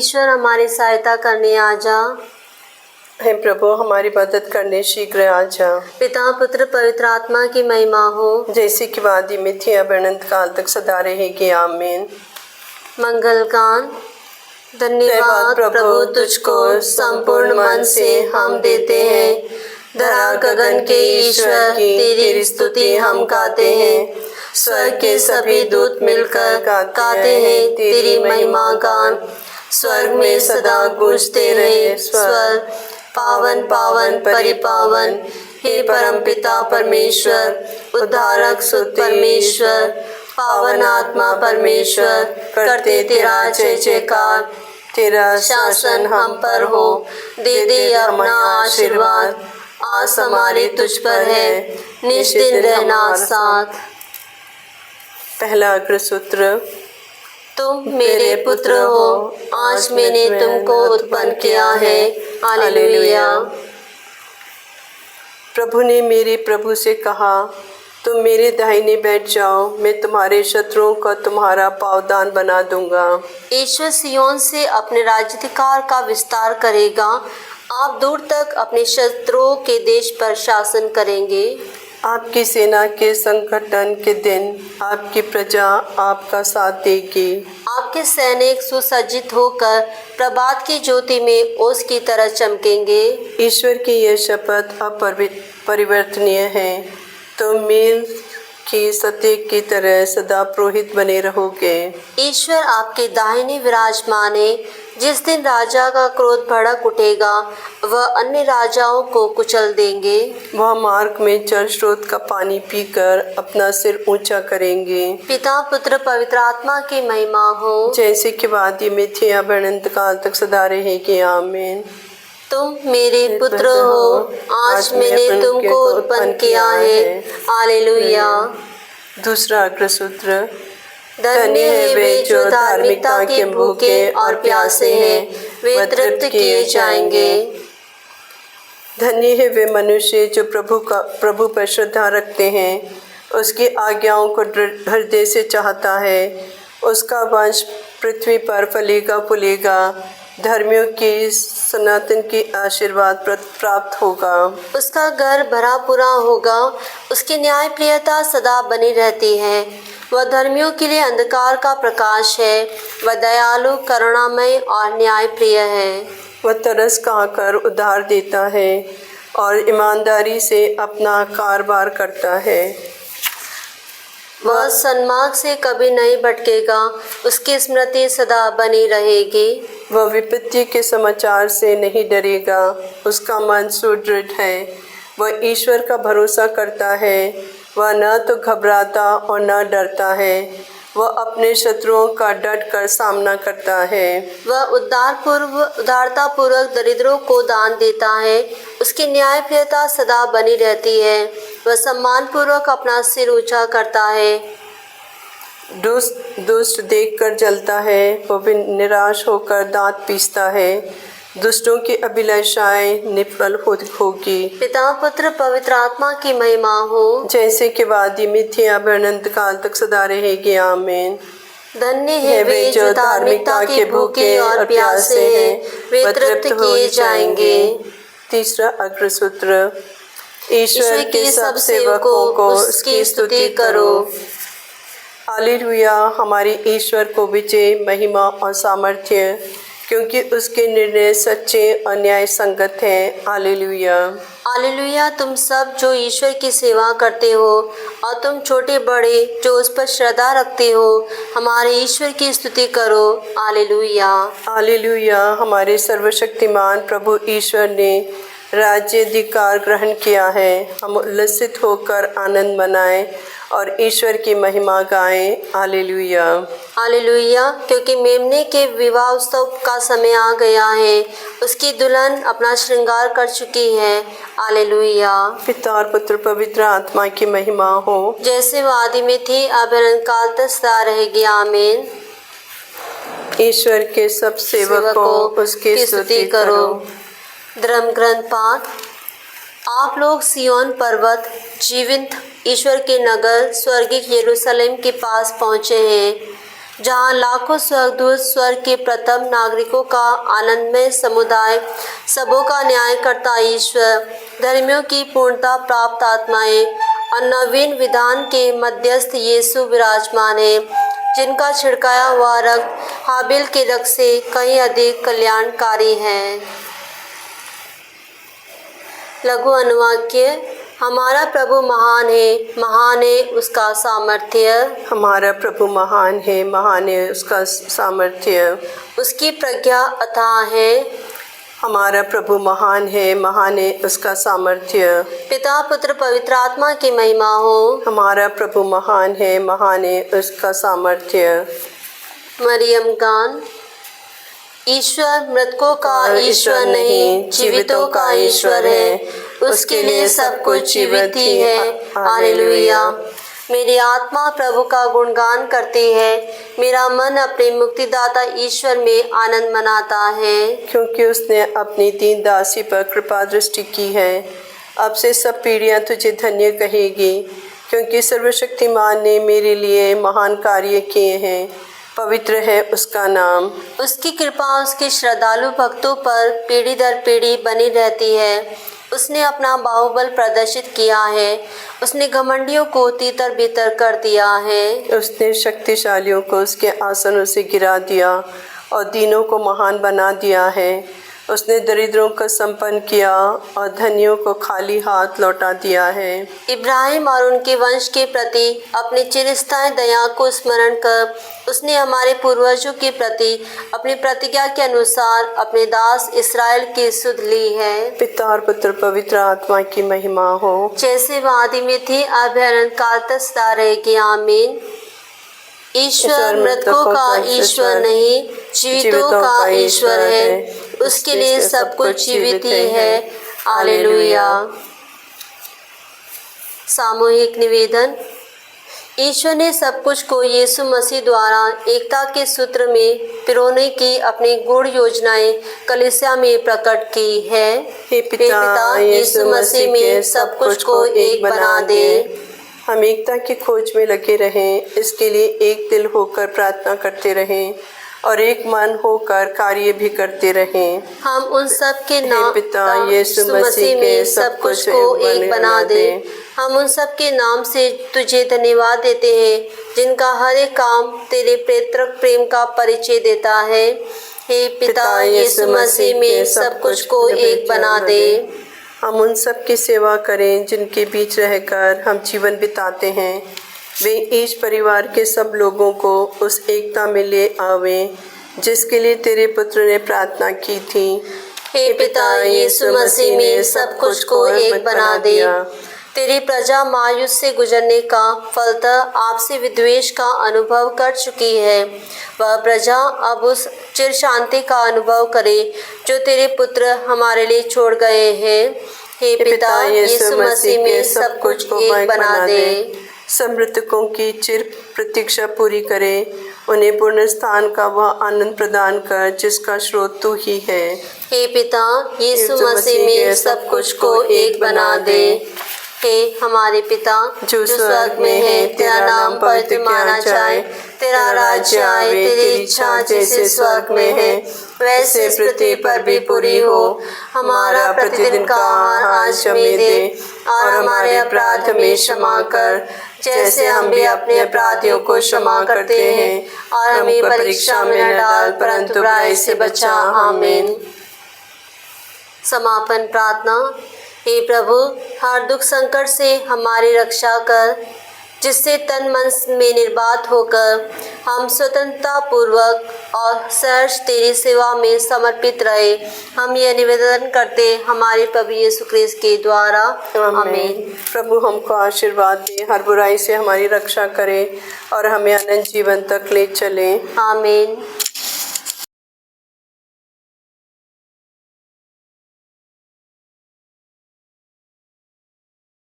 ईश्वर हमारी सहायता करने आ जा। हे प्रभु हमारी मदद करने शीघ्र आ जा। पिता पुत्र पवित्र आत्मा की महिमा हो, जैसे कि वादी में थी अब अनंत काल तक सदा रहेगी। आमीन। मंगल गान। धन्यवाद प्रभु तुझको संपूर्ण मन से हम देते हैं। धरा गगन के ईश्वर तेरी स्तुति हम गाते हैं। स्वर्ग के सभी दूत मिलकर गाते हैं तेरी महिमा गान। स्वर्ग में सदा गूंजते रहे स्वर, पावन पावन परिपावन हे परमपिता परमेश्वर। उद्धारक सुत परमेश्वर, पावन आत्मा परमेश्वर, करते तेरा जय जयकार। तेरा शासन हम पर हो, दे दे अपना आशीर्वाद। आस हमारी तुझ पर है, निश्चित रहना साथ। पहला अग्रसूत्र। तुम मेरे पुत्र हो, आज मैंने तुमको उत्पन्न किया है। हालेलुया। प्रभु ने मेरे प्रभु से कहा, तुम मेरे दाहिने बैठ जाओ, मैं तुम्हारे शत्रुओं को तुम्हारा पाँवदान बना दूंगा। ईश्वर सियोन से अपने राज्याधिकार का विस्तार करेगा। आप दूर तक अपने शत्रुओं के देश पर शासन करेंगे। आपकी सेना के संगठन के दिन आपकी प्रजा आपका साथ देगी। आपके सैनिक सुसज्जित होकर प्रभात की ज्योति में ओस की तरह चमकेंगे। ईश्वर की यह शपथ अपरिवर्तनीय है, तुम मील की सत्य की तरह सदा पुरोहित बने रहोगे। ईश्वर आपके दाहिने विराजमान है। जिस दिन राजा का क्रोध भड़क उठेगा, वह अन्य राजाओं को कुचल देंगे। वह मार्ग में जल स्रोत का पानी पीकर अपना सिर ऊंचा करेंगे। पिता पुत्र पवित्र आत्मा की महिमा हो, जैसे कि वादी में थी अब अनंत काल तक सदा रहेगी। आमीन। तुम मेरे पुत्र हो, आज मैंने तुमको उत्पन्न किया है। हालेलुया। दूसरा अग्रसूत्र। धन्य है वे जो धार्मिकता के भूखे और प्यासे हैं, वे तृप्त किए जाएंगे। धन्य है वे मनुष्य जो प्रभु पर श्रद्धा रखते हैं, उसकी आज्ञाओं को हृदय से चाहता है। उसका वंश पृथ्वी पर फलेगा फूलेगा, धर्मियों की सनातन की आशीर्वाद प्राप्त होगा। उसका घर भरा पूरा होगा, उसकी न्याय प्रियता सदा बनी रहती है। वह धर्मियों के लिए अंधकार का प्रकाश है, वह दयालु करुणामय और न्याय प्रिय है। वह तरस खाकर उधार देता है और ईमानदारी से अपना कारोबार करता है। वह सन्मार्ग से कभी नहीं भटकेगा, उसकी स्मृति सदा बनी रहेगी। वह विपत्ति के समाचार से नहीं डरेगा, उसका मन सुदृढ़ है। वह ईश्वर का भरोसा करता है, वह न तो घबराता और न डरता है। वह अपने शत्रुओं का डट कर सामना करता है। वह उदारतापूर्वक दरिद्रों को दान देता है, उसकी न्याय प्रियता सदा बनी रहती है। वह सम्मानपूर्वक अपना सिर ऊंचा करता है। दुष्ट देखकर जलता है, वह भी निराश होकर दांत पीसता है। दुष्टों की अभिलाषाएं निष्फल होगी। पिता पुत्र पवित्र आत्मा की महिमा हो, जैसे कि वादी में थी अब अनंत काल तक सदा रहेगी। आमीन। धन्य है वे जो धार्मिकता के भूखे और प्यासे हैं, वे तृप्त किए जाएंगे। तीसरा अग्रसूत्र। ईश्वर के सब सेवकों को उसकी स्तुति करो। हालेलुया। हमारे ईश्वर को विजय महिमा और सामर्थ्य, क्योंकि उसके निर्णय सच्चे और न्याय संगत हैं। हालेलुया। हालेलुया। तुम सब जो ईश्वर की सेवा करते हो और तुम छोटे बड़े जो उस पर श्रद्धा रखते हो, हमारे ईश्वर की स्तुति करो। हालेलुया। हालेलुया। हमारे सर्वशक्तिमान प्रभु ईश्वर ने राज्याधिकार ग्रहण किया है। हम उल्लसित होकर आनंद मनाएं और ईश्वर की महिमा गाएं। हालेलुया। हालेलुया। क्योंकि मेमने के विवाह उत्सव का समय आ गया है, उसकी दुल्हन अपना श्रृंगार कर चुकी है। हालेलुया। पिता और पुत्र पवित्र आत्मा की महिमा हो, जैसे वो आदि में थी, अब अनंत काल तक सदा रहेगी। आमीन। ईश्वर के सब सेवकों उसकी स्तुति करो। धर्म ग्रंथ पाठ। आप लोग सियोन पर्वत, जीवित ईश्वर के नगर, स्वर्गीय यरूशलेम के पास पहुँचे हैं। जहाँ लाखों स्वर्गदूत स्वर्ग के प्रथम नागरिकों का आनंदमय समुदाय, सबों का न्यायकर्ता ईश्वर, धर्मियों की पूर्णता प्राप्त आत्माएं और नवीन विधान के मध्यस्थ यीशु विराजमान है, जिनका छिड़काया हुआ रक्त हाबिल के रक्त से कहीं अधिक कल्याणकारी है। लघु अनुवाक्य। हमारा प्रभु महान है उसका सामर्थ्य। हमारा प्रभु महान है उसका सामर्थ्य। उसकी प्रज्ञा अथाह है। हमारा प्रभु महान है उसका सामर्थ्य। पिता पुत्र पवित्र आत्मा की महिमा हो। हमारा प्रभु महान है उसका सामर्थ्य। मरियम गान। ईश्वर मृतकों का ईश्वर नहीं, जीवितों का ईश्वर है। उसके लिए सब कुछ जीवित ही है। हालेलुया। मेरी आत्मा प्रभु का गुणगान करती है। मेरा मन अपने मुक्तिदाता ईश्वर में आनंद मनाता है, क्योंकि उसने अपनी दीन दासी पर कृपा दृष्टि की है। अब से सब पीढ़ियां तुझे धन्य कहेगी, क्योंकि सर्वशक्तिमान ने मेरे लिए महान कार्य किए हैं। पवित्र है उसका नाम। उसकी कृपा उसके श्रद्धालु भक्तों पर पीढ़ी दर पीढ़ी बनी रहती है। उसने अपना बाहुबल प्रदर्शित किया है। उसने घमंडियों को तीतर बीतर कर दिया है। उसने शक्तिशालियों को उसके आसनों से गिरा दिया और दीनों को महान बना दिया है। उसने दरिद्रों को संपन्न किया और धनियों को खाली हाथ लौटा दिया है। इब्राहिम और उनके वंश के प्रति अपनी चिरस्थायी दया को स्मरण कर उसने हमारे पूर्वजों के प्रति अपनी प्रतिज्ञा के अनुसार अपने दास इस्राएल की सुध ली है। पिता और पुत्र पवित्र आत्मा की महिमा हो, जैसे वह आदि में थी अब अनंत काल तक सदा रहेगी। आमीन। ईश्वर मृतकों का ईश्वर नहीं, जीवितों का ईश्वर है। उसके लिए सब कुछ जीवित ही है। हालेलुया। सामूहिक निवेदन। ईश्वर ने सब कुछ को यीशु मसीह द्वारा एकता के सूत्र में पिरोने की अपनी गूढ़ योजनाएं कलीसिया में प्रकट की है। हे पिता, यीशु मसीह में सब कुछ को एक बना दे। हम एकता की खोज में लगे रहें, इसके लिए एक दिल होकर प्रार्थना करते रहें और एक मन होकर कार्य भी करते रहें। हम उन सब के नाम पिता, यीशु मसीह में सब कुछ को एक बना दे। हम उन सब के नाम से तुझे धन्यवाद देते हैं, जिनका हर एक काम तेरे प्रेत्रक प्रेम का परिचय देता है। हे पिता, यीशु मसीह में सब कुछ को एक बना दे। हम उन सब की सेवा करें जिनके बीच रहकर हम जीवन बिताते हैं। वे ईश परिवार के सब लोगों को उस एकता में ले आवें जिसके लिए तेरे पुत्र ने प्रार्थना की थी। हे पिता, यीशु मसीह में सब कुछ को एक बना दे। तेरी प्रजा मायूस से गुजरने का फलतः आपसे विद्वेष का अनुभव कर चुकी है। वह प्रजा अब उस चिर शांति का अनुभव करे जो तेरे पुत्र हमारे लिए छोड़ गए हैं। हे पिता, यीशु मसीह में सब कुछ को एक बना दे। सब मृतकों की चिर प्रतीक्षा पूरी करे, उन्हें पूर्ण स्थान का वह आनंद प्रदान कर जिसका स्रोत तू ही है। हे पिता, यीशु मसीह में सब कुछ को एक बना दे। हे हमारे पिता जो स्वर्ग में है, तेरा नाम पवित्र माना जाए। तेरा राज्य आए, तेरी इच्छा जैसे स्वर्ग में है वैसे पृथ्वी पर भी पूरी हो। हमारा प्रतिदिन का आहार आज हमें दे और हमारे अपराध हमें क्षमा कर, जैसे हम भी अपने अपराधियों को क्षमा करते हैं। और हमें परीक्षा में न डाल, परंतु बुराई से बचा। आमीन। समापन प्रार्थना। हे प्रभु, हर दुख संकट से हमारी रक्षा कर, जिससे तन मन में निर्बाध होकर हम स्वतंत्रता पूर्वक और सहर्ष तेरी सेवा में समर्पित रहे। हम यह निवेदन करते हमारे प्रभु यीशु ख्रीस्त के द्वारा। आमीन। प्रभु हमको आशीर्वाद दे, हर बुराई से हमारी रक्षा करे और हमें अनंत जीवन तक ले चले। आमीन।